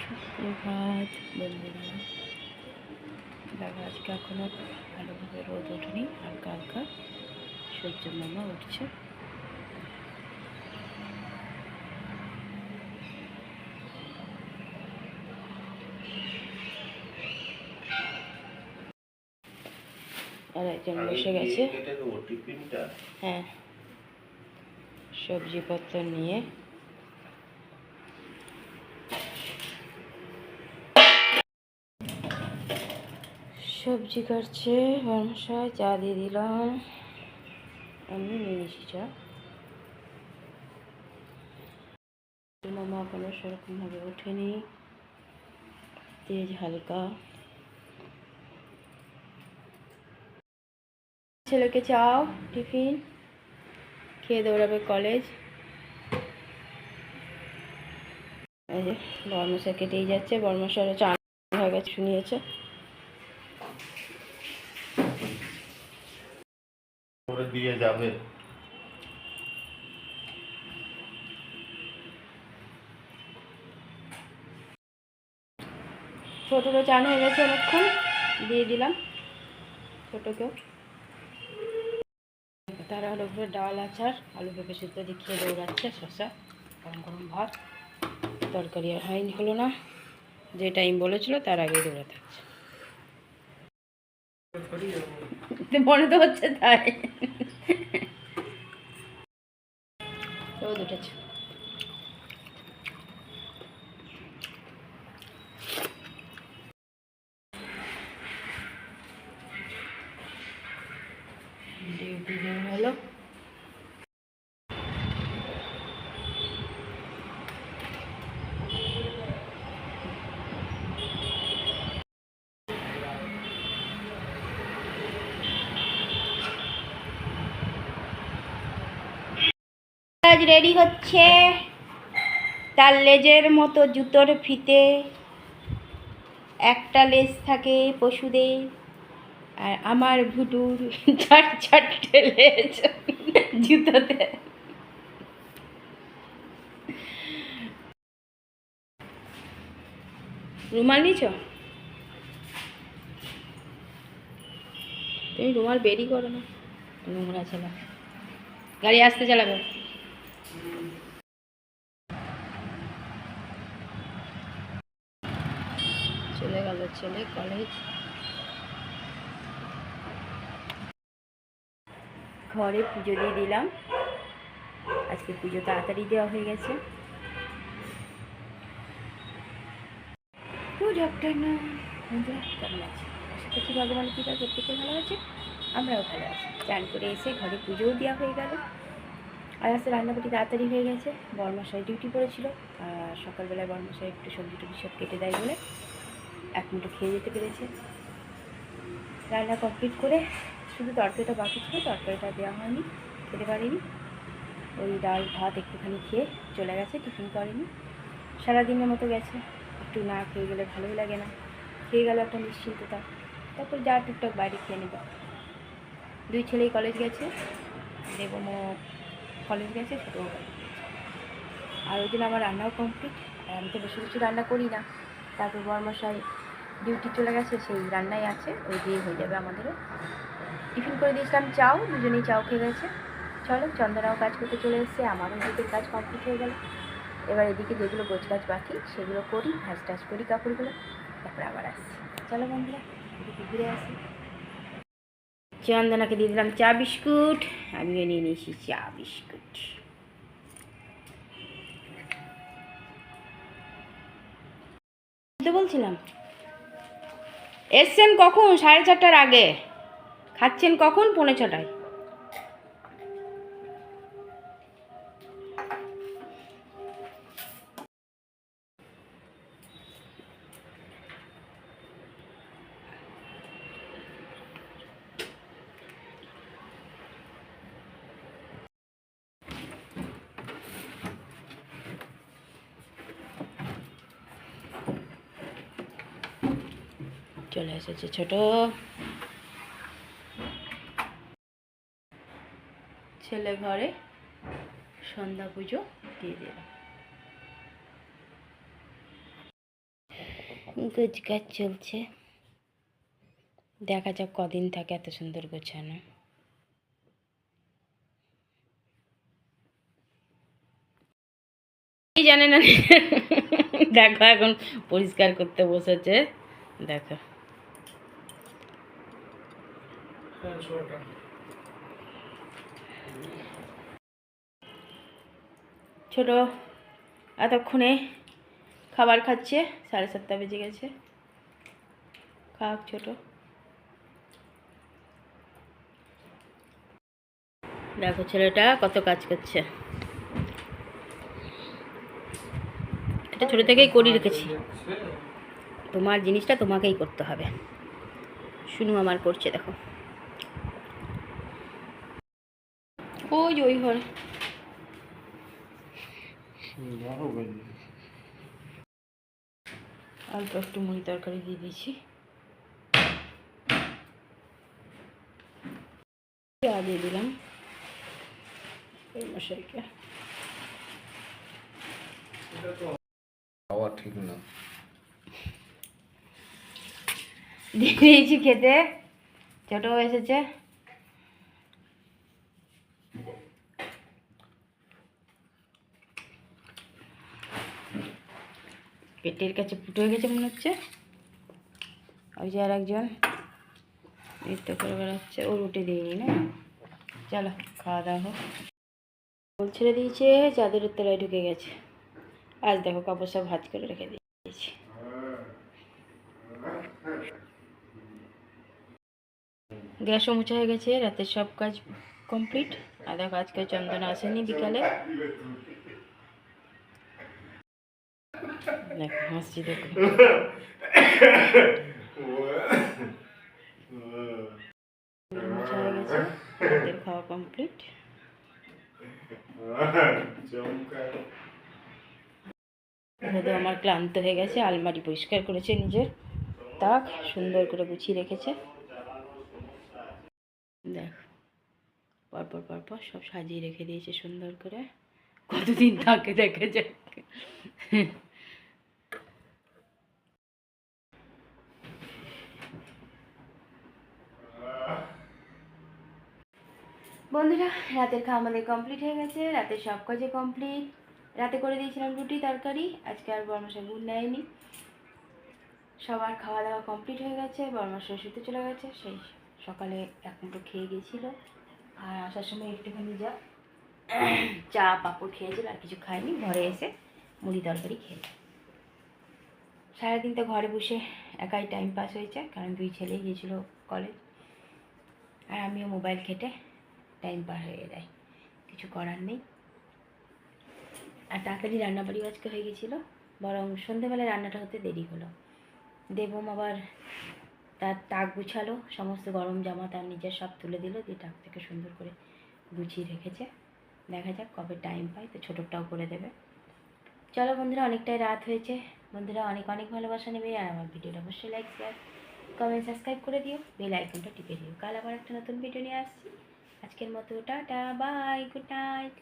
সুপ্রভাত বন্ধুরা। দেখো আজকে এখনো ভালোভাবে রোদ ওঠেনি, হালকা হালকা সূর্য মামা উঠছে। আর একজন বসে গেছে, হ্যাঁ, সবজিপত্র নিয়ে। সবজি কাটছে বর্মশাই, চা দিয়ে দিলাম, আমি নিয়ে নিয়েছি চা। মামা কোনো সেরকমভাবে ওঠেনি, তেজ হালকা। ছেলেকে চাও, টিফিন খেয়ে দৌড়াবে কলেজ। এই যে বর্মশাই কেটেই যাচ্ছে, বর্মশাইও চা হয়ে গেছে, শুনিয়েছে। দিয়ে যাবে ছোটোরও চান হয়ে গেছে, অনেকক্ষণ দিয়ে দিলাম ছোটোকেও। তারা হলো উপরে ডাল, আচার, আলু পেঁপে সিদ্ধ দিয়ে খেয়ে দৌড়াচ্ছে। শসা, গরম গরম ভাত, তরকারি আর হয়নি, হলো না। যে টাইম বলেছিল তার আগে দৌড়াতে হচ্ছে, মনে তো হচ্ছে তাই। রোদ উঠেছে। ডিউটি বের হলো। আজ রেডি হচ্ছে, তার লেজের মতো জুতোর ফিতে, একটা লেজ থাকে পশুদের, আর আমার ভুটুর চারটে লেজ জুতোতে। রুমাল নিছ? তুমি রুমাল বেরি করো না, নোংরা চালা, গাড়ি আসতে চালাবে। চলে গেল ছেলে কলেজ। ঘরে পুজো দিয়ে দিলাম, আজকে পুজো তাড়াতাড়ি দেওয়া হয়ে গেছে। গুড আফটারনুন বন্ধুরা, কেমন আছে? আশা করছি ভগবানের কৃপায় প্রত্যেকে ভালো আছে, আমরাও ভালো আছি। চান করে এসে ঘরে পুজোও দেওয়া হয়ে গেল। আর আজকে রান্নাবাটি তাড়াতাড়ি হয়ে গেছে, বর্মশাই ডিউটি পড়েছিল, আর সকালবেলায় বর্মশাই একটু সবজি টবজি সব কেটে দেয় বলে এক মুঠো খেয়ে যেতে পেরেছে। রান্না কমপ্লিট করে শুধু তরকারিটা বাকি ছিল, তরকারিটা দেওয়া হয়নি, খেতে পারিনি। ওই ডাল ভাত একটুখানি খেয়ে চলে গেছে, টিফিন করেনি। সারাদিনের মতো গেছে, একটু না খেয়ে গেলে ভালোই লাগে না। খেয়ে গেল একটা নিশ্চিন্ততা, তারপর যা টুকটাক বাইরে খেয়ে নেব। দুই ছেলেই কলেজ গেছে, দেবমও কলেজ গেছে, ছোটও কলেজ গেছে। আর ওই দিন আমার রান্নাও কমপ্লিট। আর আমি তো বেশি কিছু রান্না করি না, তারপর বর্মশাই ডিউটি চলে গেছে, সেই রান্নাই আছে, ওই দিয়ে হয়ে যাবে আমাদেরও। টিফিন করে দিয়েছিলাম চাও, দুজনেই চাও খেয়ে গেছে। চলো, চন্দনাও কাজ করতে চলে এসেছে, আমারও দিকের কাজ কমপ্লিট হয়ে গেল। এবার এদিকে যেগুলো গোছ কাজ বাকি সেগুলো করি, ভাজ টাজ করি কাপড়গুলো, তারপরে আবার আসছি। চলো বন্ধুরা, এদিকে ঘুরে আসি। চন্দনাকে দিয়ে দিলাম চা বিস্কুট, আমিও নিয়ে নিয়েছি চা বিস্কুট। বলছিলাম এসছেন কখন? 4:30টার আগে। খাচ্ছেন কখন? 5:45টায়। চলে এসেছে ছোট ছেলে, ঘরে সন্ধ্যা পুজো দিয়ে দিলাম। গোছ গাছ চলছে, দেখা যাক কদিন থাকে এত সুন্দর গোছানো। জানে না দেখো এখন পরিষ্কার করতে বসেছে, দেখো ছোট এতক্ষণে খাবার খাচ্ছে, 7:30 বেজে গেছে। খাক ছোট। দেখো ছেলেটা কত কাজ করছে, এটা ছোট থেকেই করে রেখেছি। তোমার জিনিসটা তোমাকেই করতে হবে। শুনু আমার করছে, দেখো ওই যে ওই ঘরে। অল্প একটু মুড়ি তরকারি দিয়ে দিয়েছি, দিয়ে দিলাম মশাইকে। খাওয়া ঠিক না। দিয়ে দিয়েছি খেতে, ছোটো এসেছে। পেটের কাছে ফুটো হয়ে গেছে মনে হচ্ছে। ওই যে আর একজন নৃত্য করে বেড়াচ্ছে, ও রুটি দিইনি না। চলো খাওয়া দাওয়া হোক। ফুল ছেড়ে দিয়েছে, চাদরের তলায় ঢুকে গেছে। আজ দেখো কাপড় সব ভাঁজ করে রেখে দিয়েছি। গ্যাসও মোছা হয়ে গেছে, রাতের সব কাজ কমপ্লিট। আর দেখো আজকে চন্দনা আসেনি বিকালে, দেখো হাসছি, দেখো মোছা হয়ে গেছে, রাতের খাওয়া কমপ্লিট। যেহেতু আমার ক্লান্ত হয়ে গেছে, আলমারি পরিষ্কার করেছে নিজের, তাক সুন্দর করে গুছিয়ে রেখেছে। দেখ পরপর পরপর সব সাজিয়ে রেখে দিয়েছে সুন্দর করে, কতদিন থাকে দেখে যাক। বন্ধুরা রাতের খাওয়া আমাদের কমপ্লিট হয়ে গেছে, রাতের সব কাজে কমপ্লিট। রাতে করে দিয়েছিলাম রুটি তরকারি, আজকে আর বরমাসা গুড় নেয়নি। সবার খাওয়া দাওয়া কমপ্লিট হয়ে গেছে, বরমাসা শুতে চলে গেছে। সেই সকালে এক মুঠো খেয়ে গিয়েছিল, আর আসার সময় একটুখানি যা চা পাঁপড় খেয়েছিল, আর কিছু খায়নি। ঘরে এসে মুড়ি তরকারি খেয়ে সারাদিন তো ঘরে বসে একাই টাইম পাস হয়েছে, কারণ 2 ছেলে গিয়েছিল কলেজ, আর আমিও মোবাইল ঘেটে টাইম পার হয়ে যায়, কিছু করার নেই। আর তাড়াতাড়ি রান্নাবাড়িও আজকে হয়ে গেছিলো, বরং সন্ধেবেলায় রান্নাটা হতে দেরি হলো। দেবম আবার তার তাক গুছালো, সমস্ত গরম জামা তার নিজের সব তুলে দিল, দিয়ে তাক থেকে সুন্দর করে গুছিয়ে রেখেছে। দেখা যাক কবে টাইম পাই, তো ছোটোটাও করে দেবে। চলো বন্ধুরা, অনেকটাই রাত হয়েছে। বন্ধুরা অনেক অনেক ভালোবাসা নেবে, আর আমার ভিডিওটা অবশ্যই লাইক শেয়ার কমেন্ট সাবস্ক্রাইব করে দিও, বেল আইকনটা টিপে দিও। কাল আবার একটা নতুন ভিডিও নিয়ে আসছি। আজকের মতো টাটা, বাই, গুড নাইট।